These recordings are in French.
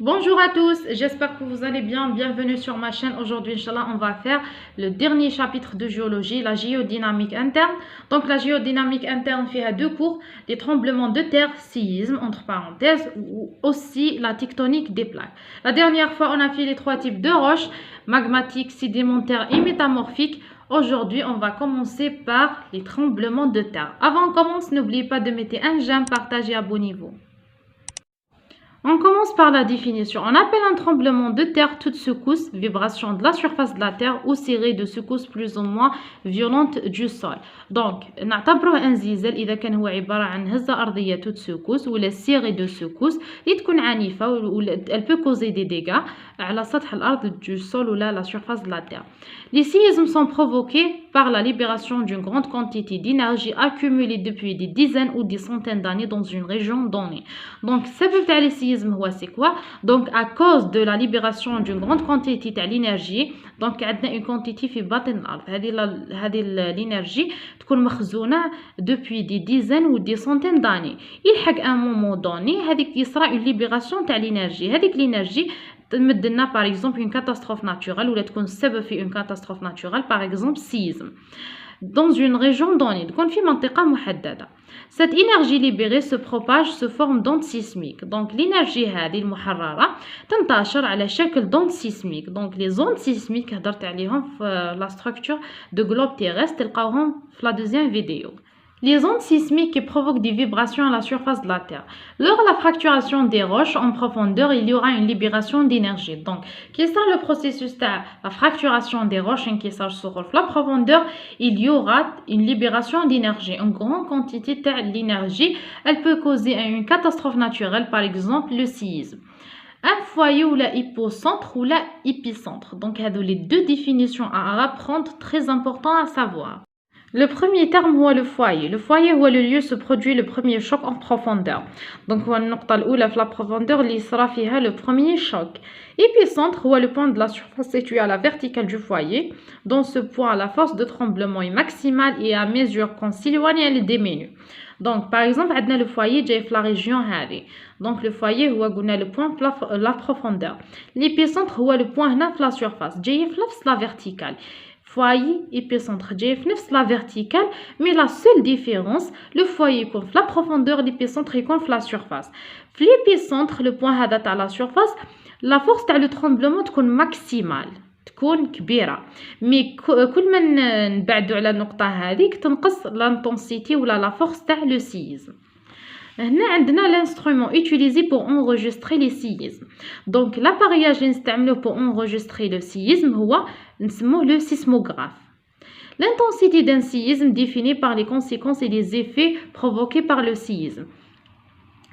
Bonjour à tous, j'espère que vous allez bien. Bienvenue sur ma chaîne. Aujourd'hui, Inch'Allah, on va faire le dernier chapitre de géologie, la géodynamique interne. Donc, la géodynamique interne fait à deux cours, les tremblements de terre, séisme, entre parenthèses, ou aussi la tectonique des plaques. La dernière fois, on a fait les trois types de roches, magmatiques, sédimentaires et métamorphiques. Aujourd'hui, on va commencer par les tremblements de terre. Avant qu'on commence, n'oubliez pas de mettre un j'aime, partager, abonnez-vous. On commence par la définition. On appelle un tremblement de terre toute secousse, vibration de la surface de la terre ou série de secousses plus ou moins violentes du sol. Donc, نعتبره un زلزال إذا كان هو عبارة عن هزة أرضية toute secousse ou la série de secousses اللي تكون عنيفة ou elle peut causer des dégâts على سطح الأرض du sol ou la surface de la terre. Les séismes sont provoqués par la libération d'une grande quantité d'énergie accumulée depuis des dizaines ou des centaines d'années dans une région donnée. Donc, ça peut être les séismes. C'est quoi? Donc, à cause de la libération d'une grande quantité d'énergie, donc, il y a une quantité في باطن الأرض. هذه l'énergie تكون مخزونة depuis des dizaines ou des centaines d'années. يلحق un moment donné هذيك يصرى une libération تاع l'énergie. هذيك l'énergie تمد لنا par exemple une catastrophe naturelle ولا تكون السبب في une catastrophe naturelle, par exemple séisme dans une région donnée. تكون في منطقة محددة. Cette énergie libérée se propage sous forme d'onde sismique. Donc l'énergie هذه المحررة تنتشر على شكل d'onde sismique. Donc les ondes sismiques هضرت عليهم في la structure de globe terrestre تلقاوهم في la deuxième vidéo. Les ondes sismiques qui provoquent des vibrations à la surface de la Terre. Lors de la fracturation des roches en profondeur, il y aura une libération d'énergie. Donc, quel sera le processus de la fracturation des roches en qui sur la profondeur? Il y aura une libération d'énergie. Une grande quantité d'énergie, elle peut causer une catastrophe naturelle, par exemple le séisme. Un foyer ou la hypocentre ou la épicentre. Donc, il y a les deux définitions à apprendre, très important à savoir. Le premier terme est le foyer. Le foyer est le lieu où se produit le premier choc en profondeur. Donc, c'est la profondeur qui sera le premier choc. Épicentre est le point de la surface situé à la verticale du foyer. Dans ce point, la force de tremblement est maximale et à mesure qu'on s'éloigne, elle diminue. Donc, par exemple, on a le foyer qui est la région. Donc, le foyer est le point de la profondeur. L'épicentre est le point de la surface, qui est la verticale. Foyer, épicentre, c'est la verticale, mais la seule différence, le foyer est la profondeur, l'épicentre est la surface. L'épicentre, le point à la surface, la force de tremblement est maximale, تكون كبيرة. Mais كل ما نبعدوا على النقطة هذيك تنقص l'intensité ou la force تاع le séisme. هنا عندنا l'instrument utilisé pour enregistrer les séismes. Donc l'appareillage اللي نستعملوه pour enregistrer le séisme هو نسموه le sismographe. L'intensité d'un séisme définie par les conséquences et les effets provoqués par le séisme.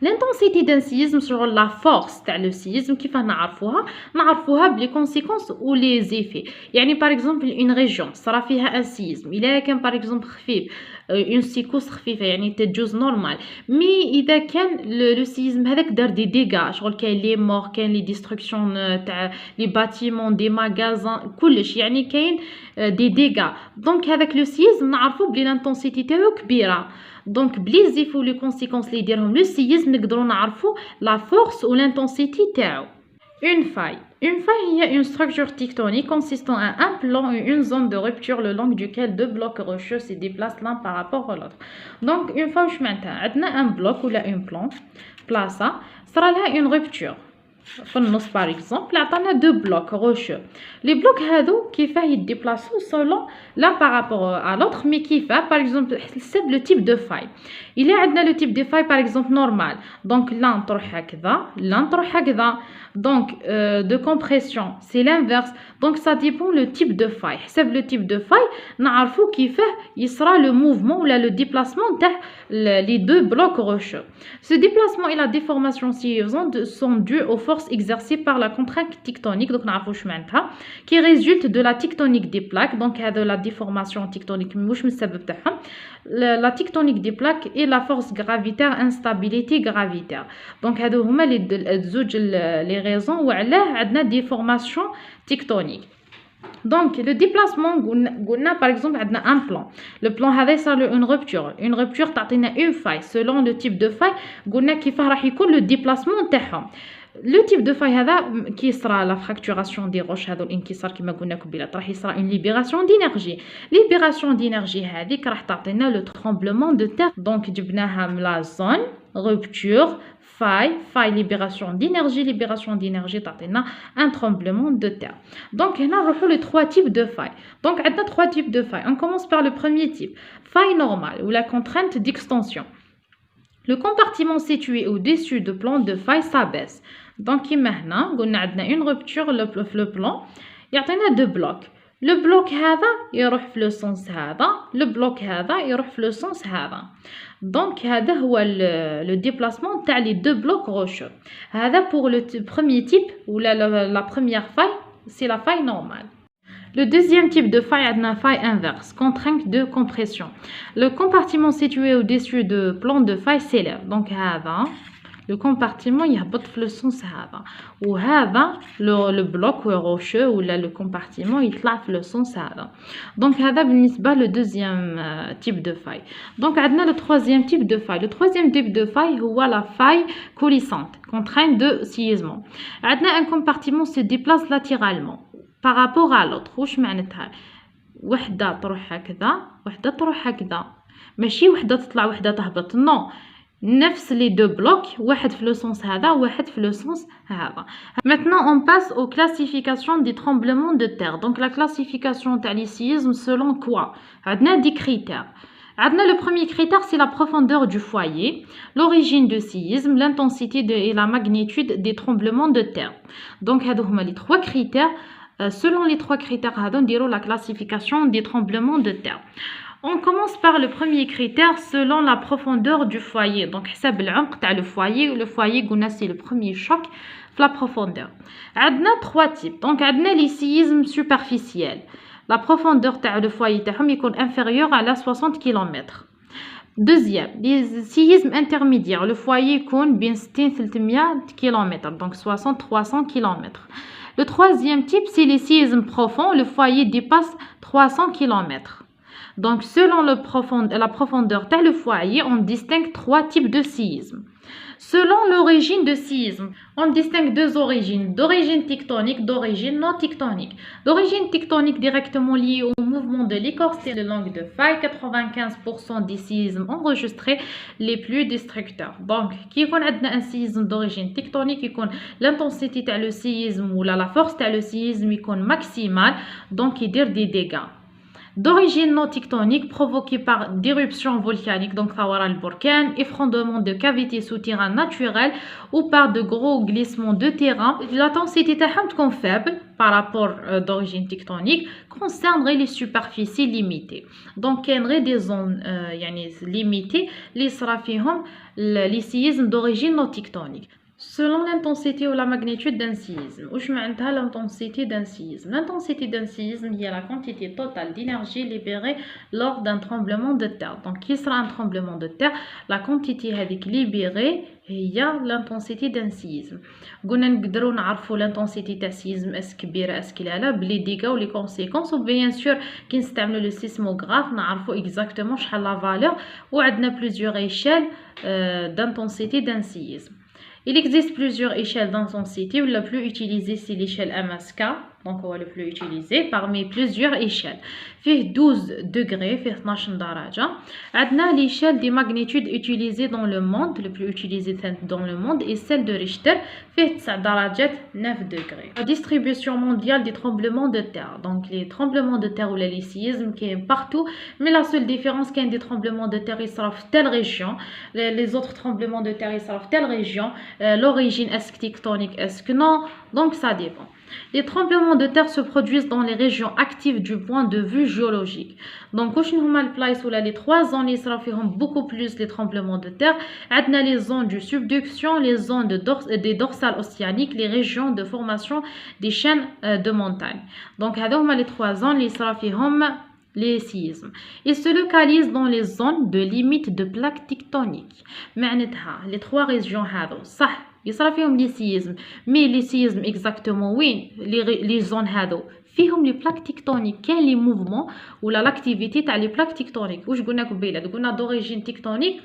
L'intensité d'un séisme sur la force تاع le séisme كيف نعرفوها بلي conséquences ou les effets. يعني par exemple une région صرا فيها un séisme. إذا كان par exemple خفيف une secousse خفيفة يعني تجوز normal. Mais إذا كان le séisme هذاك دار des dégâts شغل كاين les morts كاين les destructions تاع les bâtiments des magasins كلش يعني كاين des dégâts. Donc هذاك le séisme نعرفو بلي l'intensité تاعو كبيرة. Donc, les effets ou les conséquences les diront le séisme, nous la force ou l'intensité تاعو. Une faille. Une faille est une structure tectonique consistant à un plan ou une zone de rupture le long duquel deux blocs rocheux se déplacent l'un par rapport à l'autre. Donc, une faille, je m'entends, un bloc ou là un plan, place, sera là une rupture. Par exemple, on a deux blocs rocheux. Les blocs qui se déplacent selon l'un par rapport à l'autre, mais qui fait, par exemple, c'est le type de faille. Il y a le type de faille, par exemple, normal. Donc, l'un donc de compression, c'est l'inverse. Donc, ça dépend le type de faille. C'est le type de faille, qui fait, il sera le mouvement ou le déplacement de les deux blocs rocheux. Ce déplacement et la déformation suivante sont dus aux forces exercées par la contrainte tectonique, donc qui résulte de la tectonique des plaques. Donc, de la déformation tectonique, la tectonique des plaques et la force gravitaire, instabilité gravitaire. Donc, les raisons où il y a des déformations tectoniques. Donc, le déplacement, par exemple, un plan. Le plan c'est une rupture. Une rupture, une faille. Selon le type de faille, le déplacement. لو تيب دو فاي هذا كي يصرى لا فراكتوراسيون دي روش هذا الانكسار كما قلنا قبيله راح يصرى اون ليبيراسيون دينيرجي. ليبيراسيون دينيرجي هذيك راح تعطينا لو ترومبلومون دو تير. دونك جبناها من لا زون روبتور faille, libération d'énergie, تعطينا un tremblement de terre. Donc هنا نروحوا les trois types de failles. Donc عندنا trois types de failles. On commence par le premier type, faille normale ou la contrainte d'extension. Le compartiment situé au-dessus du plan de faille s'abaisse. Donc كيما هنا قلنا عندنا une rupture le plan يعطينا deux blocs. Le bloc هذا يروح في le sens هذا, le bloc هذا يروح في le sens هذا. Donc هذا هو le déplacement تاع les deux blocs rocheux. هذا pour le premier type ou la première faille, c'est la faille normale. Le deuxième type de faille عندنا faille inverse, contrainte de compression. Le compartiment situé au-dessus du plan de faille s'élève. Donc هذا le compartiment يهبط في le sens هذا وهذا le bloc rocheux ou là le compartiment يطلع في le sens هذا. Donc هذا بالنسبة le deuxième type de faille. Donc عندنا le troisième type de faille. Le troisième type de faille هو la faille coulissante, contrainte de sciisement. عندنا un compartiment se déplace latéralement par rapport à l'autre. واش معناتها؟ وحدة تروح هكذا وحدة تروح هكذا، ماشي وحدة تطلع وحدة تهبط، نو نفس les deux blocs، واحد في le sens هذا واحد في le sens هذا. Maintenant on passe aux classifications des tremblements de terre. Donc la classification تاع les séismes selon quoi؟ عندنا des critères. عندنا le premier critère c'est la profondeur du foyer, l'origine du séisme, l'intensité et la magnitude des tremblements de terre. Donc هادو هما les trois critères. Selon les trois critères هادو نديرو la classification des tremblements de terre. On commence par le premier critère selon la profondeur du foyer. Donc, حسب العمق تاع le foyer. Le foyer, c'est le premier choc, la profondeur. عندنا trois types. Donc, عندنا les séismes superficiels. La profondeur تاع le foyer تاعهم يكون inférieure à la 60 km. Deuxième, les séismes intermédiaires. Le foyer يكون بين 60-300 km. Donc, 60-300 km. Le troisième type, c'est les séismes profonds. Le foyer dépasse 300 km. Donc, selon la profondeur tel le foyer, on distingue trois types de séismes. Selon l'origine de séisme, on distingue deux origines, d'origine tectonique, d'origine non tectonique. D'origine tectonique directement liée au mouvement de l'écorce de langue de faille, 95% des séismes enregistrés les plus destructeurs. Donc, qui connaît un séisme d'origine tectonique, l'intensité de le séisme ou la force de le séisme est maximale, donc il dit des dégâts. D'origine non tectonique provoquée par d'éruptions volcaniques, donc Thawara al-Burkan, effondrement de cavités souterraines naturelles ou par de gros glissements de terrain. L'intensité est faible par rapport d'origine tectonique, concernerait les superficies limitées. Donc, il y a des zones limitées, les séismes d'origine non tectonique. Selon l'intensité ou la magnitude d'un séisme. Qu'est-ce que l'intensité d'un séisme? L'intensité d'un séisme est la quantité totale d'énergie libérée lors d'un tremblement de terre. Donc, qui sera un tremblement de terre? La quantité libérée est l'intensité d'un séisme. Nous pouvons savoir l'intensité d'un séisme, est-ce كبيرة est-ce qu'il a les dégâts ou les conséquences. Ou bien sûr, quand on utilise le sismographe, nous savons exactement la valeur ou on a plusieurs échelles d'intensité d'un séisme. Il existe plusieurs échelles d'intensité. La plus utilisée, c'est l'échelle MSK. Donc, on va le plus utiliser parmi plusieurs échelles. Fait 12 degrés, fait 12 daraja. Adna l'échelle des magnitudes utilisées dans le monde, le plus utilisée dans le monde, est celle de Richter, fait 9 darajat, 9 degrés. La distribution mondiale des tremblements de terre. Donc, les tremblements de terre ou les séismes qui sont partout, mais la seule différence, c'est qu'il y a des tremblements de terre, ils sont dans telle région. Les autres tremblements de terre, ils sont dans telle région. L'origine, est-ce que tectonique, est-ce que non? Donc, ça dépend. Les tremblements de terre se produisent dans les régions actives du point de vue géologique. Donc, les trois zones, ils seront beaucoup plus les tremblements de terre. On a les zones de subduction, les zones des dorsales océaniques, les régions de formation des chaînes de montagne. Donc, les trois zones, ils seront les séismes. Ils se localisent dans les zones de limite de plaques tectoniques. Les trois régions, ça. Il sera fait les séismes, mais les séismes exactement oui, les zones هادو فيهم les plaques tectoniques. Quels les mouvements ou l'activité تاع les plaques tectoniques. واش قلنا قبيله؟ قلنا d'origine tectonique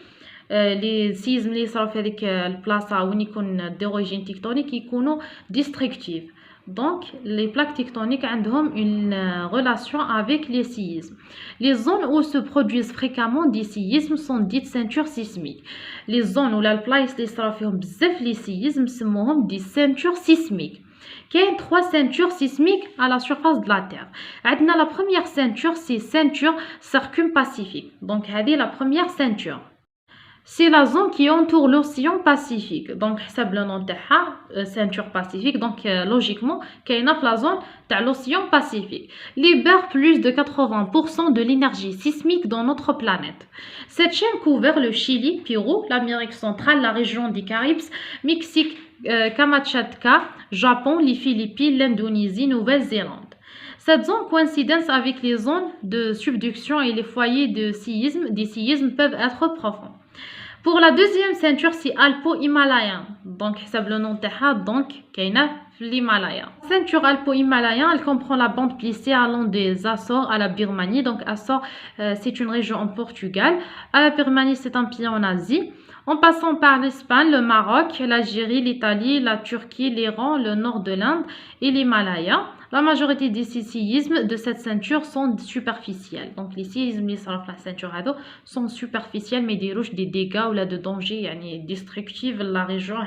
لي سيزم اللي يصراو في هذيك البلاصه وين يكون ديروجين تكتونيك يكونوا ديستركتيف. Donc, les plaques tectoniques ont une relation avec les séismes. Les zones où se produisent fréquemment des séismes sont dites ceintures sismiques. Les zones où la place les les séismes sont des ceintures sismiques. Il y a 3 ceintures sismiques à la surface de la Terre. La première ceinture, c'est ceinture circumpacifique. Donc, c'est la première ceinture. C'est la zone qui entoure l'océan Pacifique. Donc, c'est le nom de la ceinture pacifique. Donc, logiquement, il y a la zone de l'océan Pacifique. Libère plus de 80% de l'énergie sismique dans notre planète. Cette chaîne couvre le Chili, Pérou, l'Amérique centrale, la région des Caraïbes, Mexique, Kamchatka, Japon, les Philippines, l'Indonésie, Nouvelle-Zélande. Cette zone coïncidence avec les zones de subduction et les foyers de séisme, des séismes peuvent être profonds. Pour la deuxième ceinture, c'est alpo-himalayen. Donc, c'est le nom de donc Kaina l'Himalaya. Ceinture alpo-himalayen, elle comprend la bande plissée allant des Açores à la Birmanie. Donc, Açores, c'est une région en Portugal. À la Birmanie, c'est un pays en Asie. En passant par l'Espagne, le Maroc, l'Algérie, l'Italie, la Turquie, l'Iran, le nord de l'Inde et l'Himalaya. La majorité des séismes de cette ceinture sont superficiels. Donc, les séismes qui sont la ceinture sont superficiels, mais des dégâts ou de dangers destructifs dans la région.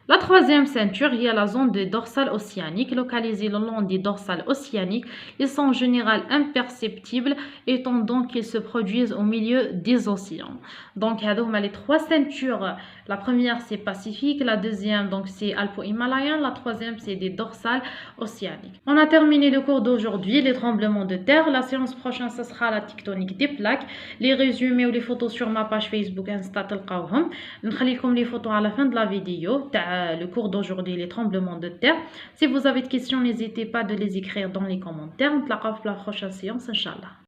La troisième ceinture est la zone de dorsale océanique, localisée le long des dorsales océaniques. Ils sont en général imperceptibles, étant donc qu'ils se produisent au milieu des océans. Donc, les 3 ceintures. La première, c'est Pacifique. La deuxième, donc, c'est alpo-himalayen. La troisième, c'est des dorsales océaniques. On a terminé le cours d'aujourd'hui, les tremblements de terre. La séance prochaine, ce sera la tectonique des plaques. Les résumés ou les photos sur ma page Facebook Insta. Nous les photos à la fin de la vidéo. Le cours d'aujourd'hui, les tremblements de terre. Si vous avez des questions, n'hésitez pas de les écrire dans les commentaires. On se retrouve pour la prochaine séance, Inch'Allah.